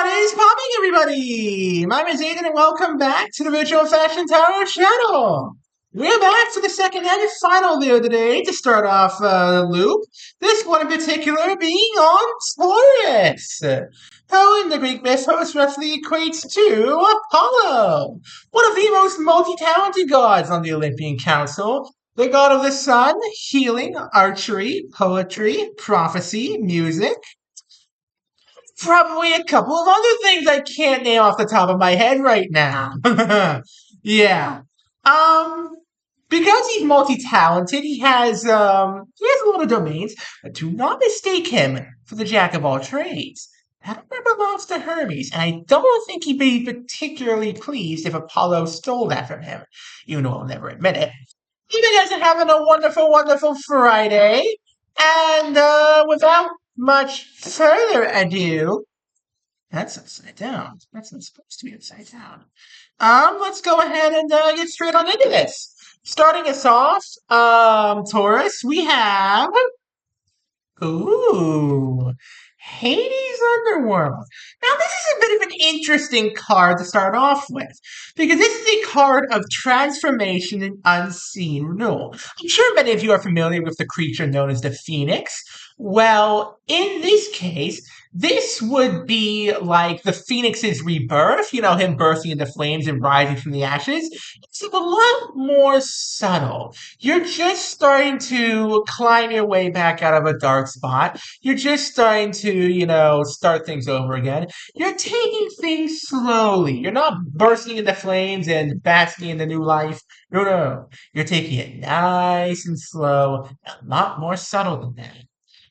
What is popping, everybody? My name is Aiden, and welcome back to the Virtual Fashion Tarot channel. We're back for the second and final video today to start off the loop. This one in particular being on Taurus, who in the Greek mythos roughly equates to Apollo, one of the most multi-talented gods on the Olympian Council. The god of the sun, healing, archery, poetry, prophecy, music. Probably a couple of other things I can't name off the top of my head right now. Yeah. Um, because he's multi-talented, he has a lot of domains, but do not mistake him for the jack of all trades. That belongs to Hermes, and I don't think he'd be particularly pleased if Apollo stole that from him, even though he'll never admit it. You guys are having a wonderful, wonderful Friday, and without much further ado, that's upside down. That's not supposed to be upside down. Let's go ahead and get straight on into this. Starting us off, Taurus, we have Hades Underworld. Now, this is a bit of an interesting card to start off with, because this is a card of transformation and unseen renewal. I'm sure many of you are familiar with the creature known as the Phoenix. Well, in this case, this would be like the Phoenix's rebirth, him bursting into flames and rising from the ashes. It's a lot more subtle. You're just starting to climb your way back out of a dark spot. You're just starting to, start things over again. You're taking things slowly. You're not bursting into flames and basking in the new life. No. You're taking it nice and slow, a lot more subtle than that,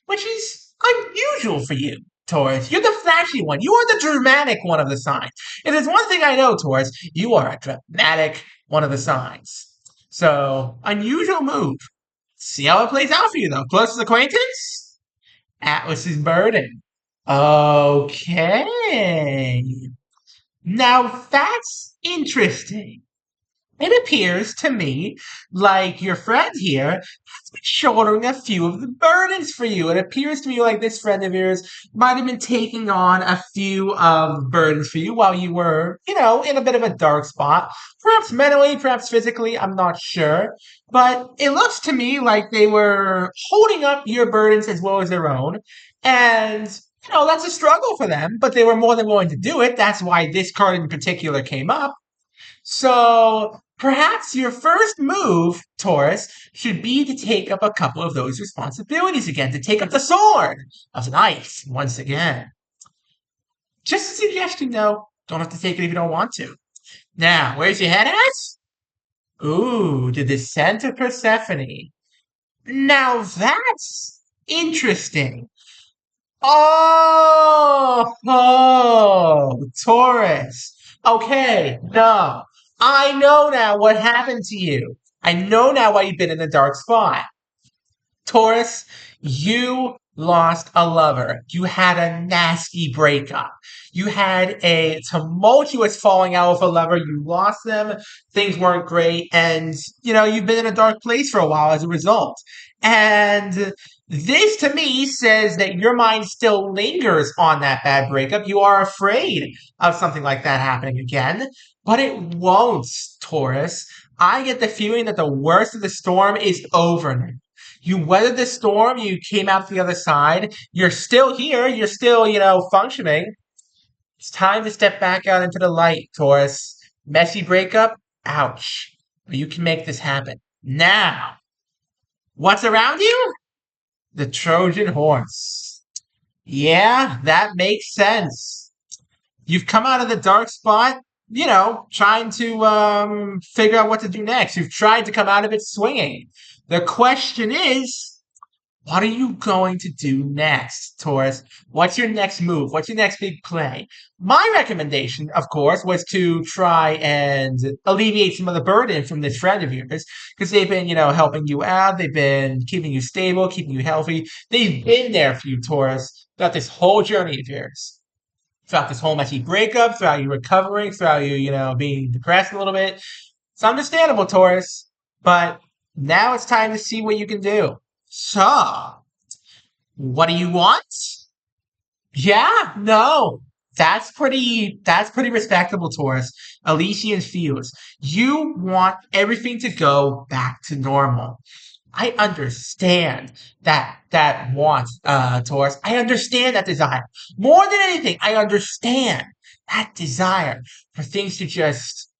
which is unusual for you, Taurus. You're the flashy one. You are the dramatic one of the signs. If there's one thing I know, Taurus, you are a dramatic one of the signs. So, unusual move. See how it plays out for you, though. Closest acquaintance? Atlas's Burden. Okay. Now, that's interesting. It appears to me like your friend here has been shouldering a few of the burdens for you. It appears to me like this friend of yours might have been taking on a few of burdens for you while you were, in a bit of a dark spot. Perhaps mentally, perhaps physically, I'm not sure. But it looks to me like they were holding up your burdens as well as their own. And that's a struggle for them, but they were more than willing to do it. That's why this card in particular came up. So perhaps your first move, Taurus, should be to take up a couple of those responsibilities again, to take up the sword of life once again. Just a suggestion, though. Don't have to take it if you don't want to. Now, where's your head at? Ooh, the Descent of Persephone. Now that's interesting. Oh, Taurus. Okay, no. I know now what happened to you. I know now why you've been in the dark spot. Taurus, you lost a lover. You had a nasty breakup. You had a tumultuous falling out with a lover. You lost them. Things weren't great. And, you've been in a dark place for a while as a result. And this, to me, says that your mind still lingers on that bad breakup. You are afraid of something like that happening again. But it won't, Taurus. I get the feeling that the worst of the storm is over now. You weathered the storm. You came out the other side. You're still here. You're still, functioning. It's time to step back out into the light, Taurus. Messy breakup? Ouch. But you can make this happen. Now, what's around you? The Trojan horse. Yeah, that makes sense. You've come out of the dark spot, trying to figure out what to do next. You've tried to come out of it swinging. The question is, what are you going to do next, Taurus? What's your next move? What's your next big play? My recommendation, of course, was to try and alleviate some of the burden from this friend of yours, because they've been, helping you out. They've been keeping you stable, keeping you healthy. They've been there for you, Taurus, throughout this whole journey of yours. Throughout this whole messy breakup, throughout you recovering, throughout you, being depressed a little bit. It's understandable, Taurus, but now it's time to see what you can do. So, what do you want? Yeah, no. That's pretty respectable, Taurus. Elysian feels. You want everything to go back to normal. I understand that want, Taurus. I understand that desire. More than anything, I understand that desire for things to just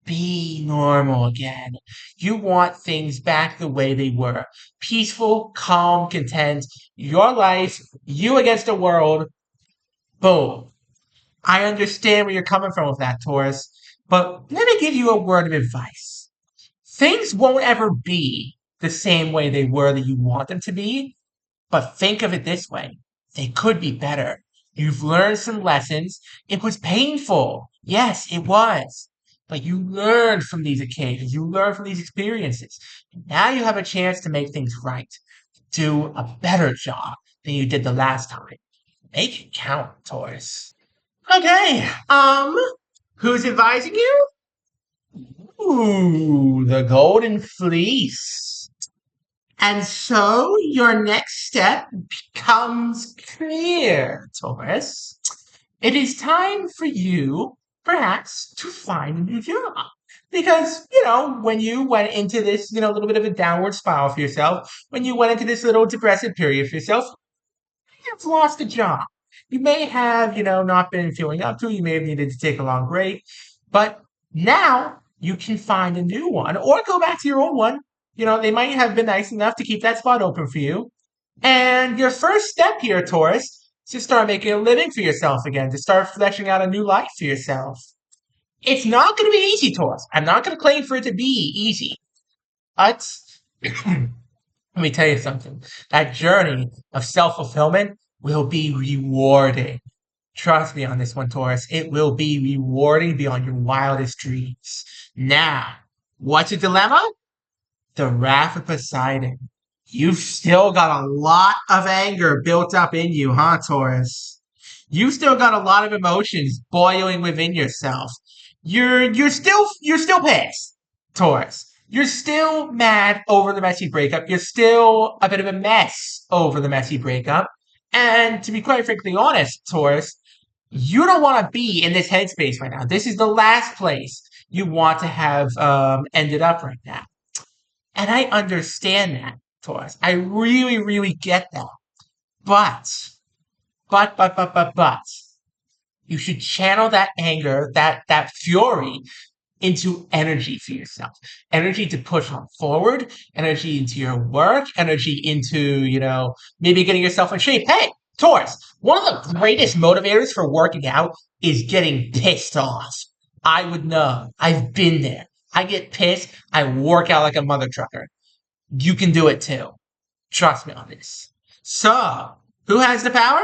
be normal again. You want things back the way they were. Peaceful, calm, content. Your life, you against the world. Boom. I understand where you're coming from with that, Taurus. But let me give you a word of advice. Things won't ever be the same way they were that you want them to be, but think of it this way. They could be better. You've learned some lessons. It was painful. Yes, it was. But you learned from these occasions. You learned from these experiences. Now you have a chance to make things right. Do a better job than you did the last time. Make it count, Taurus. Okay, who's advising you? Ooh, the Golden Fleece. And so your next step becomes clear, Taurus. It is time for you, perhaps, to find a new job. Because, when you went into this, little bit of a downward spiral for yourself, when you went into this little depressive period for yourself, you've lost a job. You may have, not been feeling up to it. You may have needed to take a long break. But now you can find a new one or go back to your old one. They might have been nice enough to keep that spot open for you. And your first step here, Taurus, is to start making a living for yourself again, to start fleshing out a new life for yourself. It's not going to be easy, Taurus. I'm not going to claim for it to be easy. But let me tell you something. That journey of self-fulfillment will be rewarding. Trust me on this one, Taurus. It will be rewarding beyond your wildest dreams. Now, what's your dilemma? The Wrath of Poseidon. You've still got a lot of anger built up in you, huh, Taurus? You've still got a lot of emotions boiling within yourself. You're still pissed, Taurus. You're still mad over the messy breakup. You're still a bit of a mess over the messy breakup. And to be quite frankly honest, Taurus, you don't want to be in this headspace right now. This is the last place you want to have ended up right now. And I understand that, Taurus. I really, really get that. But, you should channel that anger, that fury into energy for yourself. Energy to push on forward, energy into your work, energy into, maybe getting yourself in shape. Hey, Taurus, one of the greatest motivators for working out is getting pissed off. I would know. I've been there. I get pissed. I work out like a mother trucker. You can do it too. Trust me on this. So, who has the power?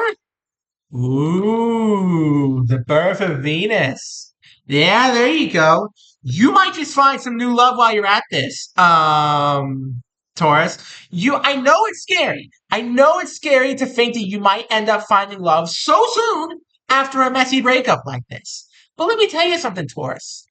Ooh, the birth of Venus. Yeah, there you go. You might just find some new love while you're at this. Taurus. I know it's scary. I know it's scary to think that you might end up finding love so soon after a messy breakup like this. But let me tell you something, Taurus.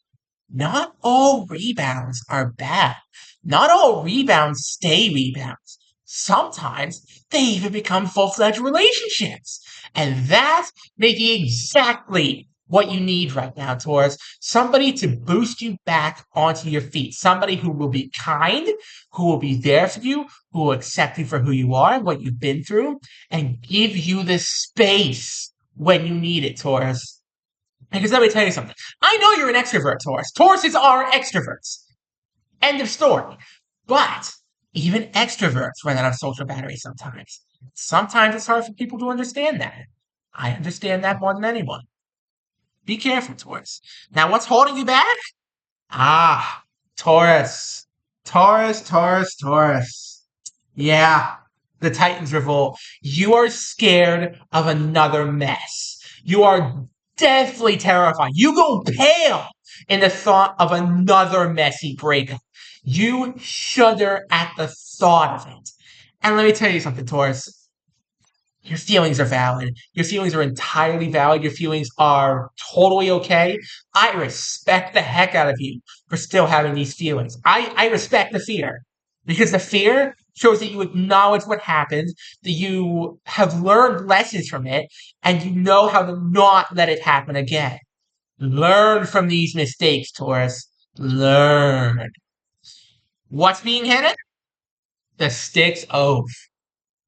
Not all rebounds are bad. Not all rebounds stay rebounds. Sometimes they even become full-fledged relationships. And that may be exactly what you need right now, Taurus. Somebody to boost you back onto your feet. Somebody who will be kind, who will be there for you, who will accept you for who you are and what you've been through, and give you the space when you need it, Taurus. Because let me tell you something. I know you're an extrovert, Taurus. Tauruses are extroverts. End of story. But even extroverts run out of social battery sometimes. Sometimes it's hard for people to understand that. I understand that more than anyone. Be careful, Taurus. Now, what's holding you back? Ah, Taurus. Taurus. Yeah, the Titans revolt. You are scared of another mess. You are deathly terrified. You go pale in the thought of another messy breakup. You shudder at the thought of it. And let me tell you something, Taurus. Your feelings are valid. Your feelings are entirely valid. Your feelings are totally okay. I respect the heck out of you for still having these feelings. I respect the fear because the fear shows that you acknowledge what happened, that you have learned lessons from it, and you know how to not let it happen again. Learn from these mistakes, Taurus. Learn. What's being hidden? The Styx Oath.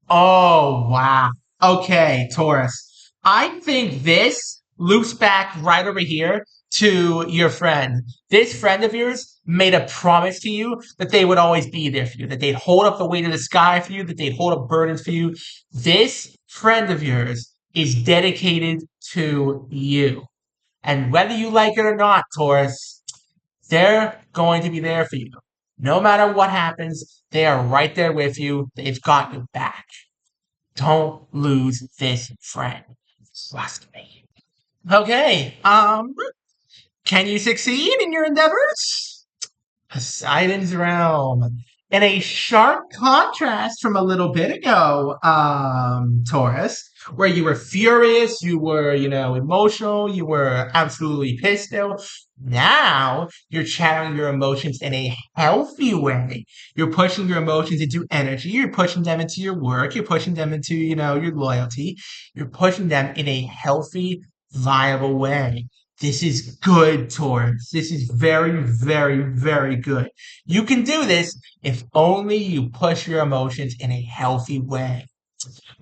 Oh, wow. Okay, Taurus. I think this loops back right over here to your friend. This friend of yours made a promise to you that they would always be there for you, that they'd hold up the weight of the sky for you, that they'd hold up burdens for you. This friend of yours is dedicated to you. And whether you like it or not, Taurus, they're going to be there for you. No matter what happens, they are right there with you. They've got your back. Don't lose this friend. Trust me. Okay, can you succeed in your endeavors? Poseidon's realm. In a sharp contrast from a little bit ago, Taurus, where you were furious, you were, emotional, you were absolutely pissed off. Now you're channeling your emotions in a healthy way. You're pushing your emotions into energy. You're pushing them into your work. You're pushing them into, your loyalty. You're pushing them in a healthy, viable way. This is good, Taurus. This is very, very, very good. You can do this if only you push your emotions in a healthy way.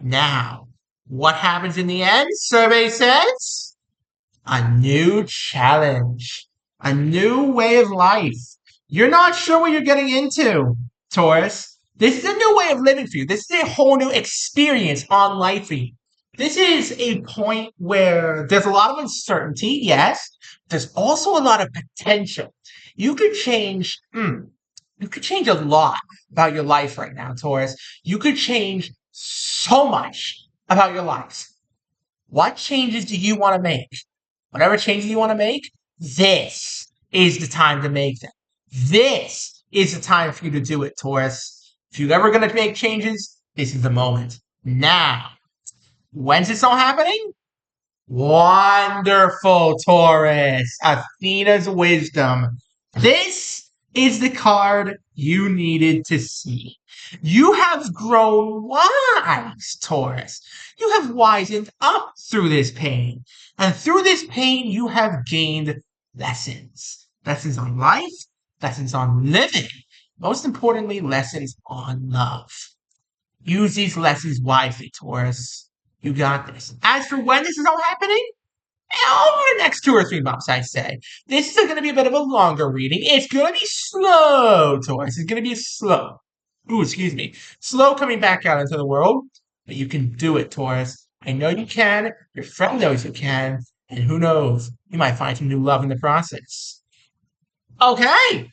Now, what happens in the end? Survey says a new challenge, a new way of life. You're not sure what you're getting into, Taurus. This is a new way of living for you. This is a whole new experience on life for you. This is a point where there's a lot of uncertainty, yes. There's also a lot of potential. You could change, you could change a lot about your life right now, Taurus. You could change so much about your life. What changes do you want to make? Whatever changes you want to make, this is the time to make them. This is the time for you to do it, Taurus. If you're ever going to make changes, this is the moment. Now. When's this all happening? Wonderful, Taurus. Athena's wisdom. This is the card you needed to see. You have grown wise, Taurus. You have wisened up through this pain. And through this pain, you have gained lessons. Lessons on life, lessons on living. Most importantly, lessons on love. Use these lessons wisely, Taurus. You got this. As for when this is all happening, over the next 2 or 3 months, I say. This is going to be a bit of a longer reading. It's going to be slow, Taurus. It's going to be slow. Ooh, excuse me. Slow coming back out into the world, but you can do it, Taurus. I know you can. Your friend knows you can. And who knows? You might find some new love in the process. Okay.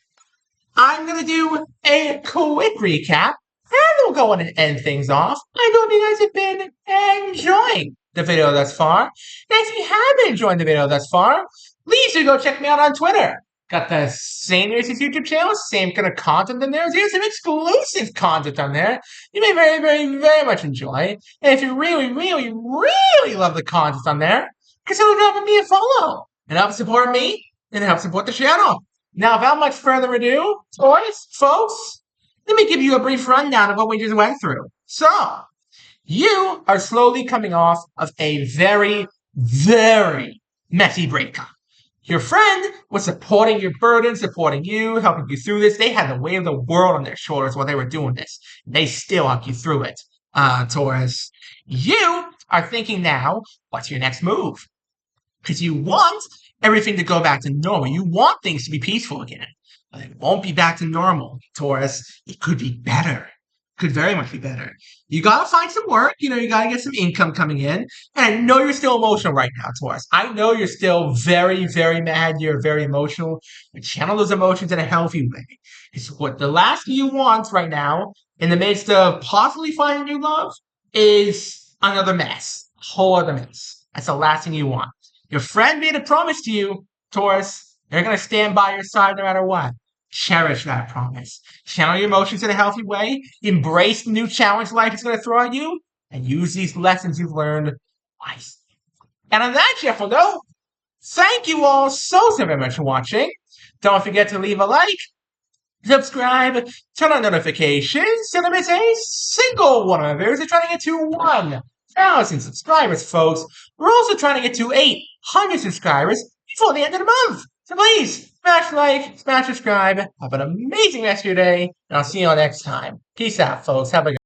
I'm going to do a quick recap. And we'll go on and end things off. I hope you guys have been enjoying the video thus far. And if you have been enjoying the video thus far, please do go check me out on Twitter. Got the same as his YouTube channel, same kind of content in there. There's some exclusive content on there you may very, very, very much enjoy. And if you really, really, really love the content on there, consider dropping me a follow. And help support me and help support the channel. Now, without much further ado, toys, folks, let me give you a brief rundown of what we just went through. So, you are slowly coming off of a very, very messy breakup. Your friend was supporting your burden, supporting you, helping you through this. They had the weight of the world on their shoulders while they were doing this. They still helped you through it, Taurus. You are thinking now, what's your next move? Because you want everything to go back to normal. You want things to be peaceful again. But it won't be back to normal, Taurus. It could be better. Could very much be better. You gotta find some work. You gotta get some income coming in. And I know you're still emotional right now, Taurus. I know you're still very, very mad. You're very emotional. But channel those emotions in a healthy way. It's what the last thing you want right now, in the midst of possibly finding new love, is another mess. A whole other mess. That's the last thing you want. Your friend made a promise to you, Taurus. They're gonna stand by your side no matter what. Cherish that promise. Channel your emotions in a healthy way. Embrace the new challenge life is going to throw at you. And use these lessons you've learned wisely. And on that cheerful note, thank you all so very much for watching. Don't forget to leave a like, subscribe, turn on notifications so don't miss a single one of those. We're trying to get to 1,000 subscribers, folks. We're also trying to get to 800 subscribers before the end of the month. So please, smash like, smash subscribe. Have an amazing rest of your day, and I'll see you all next time. Peace out, folks. Have a good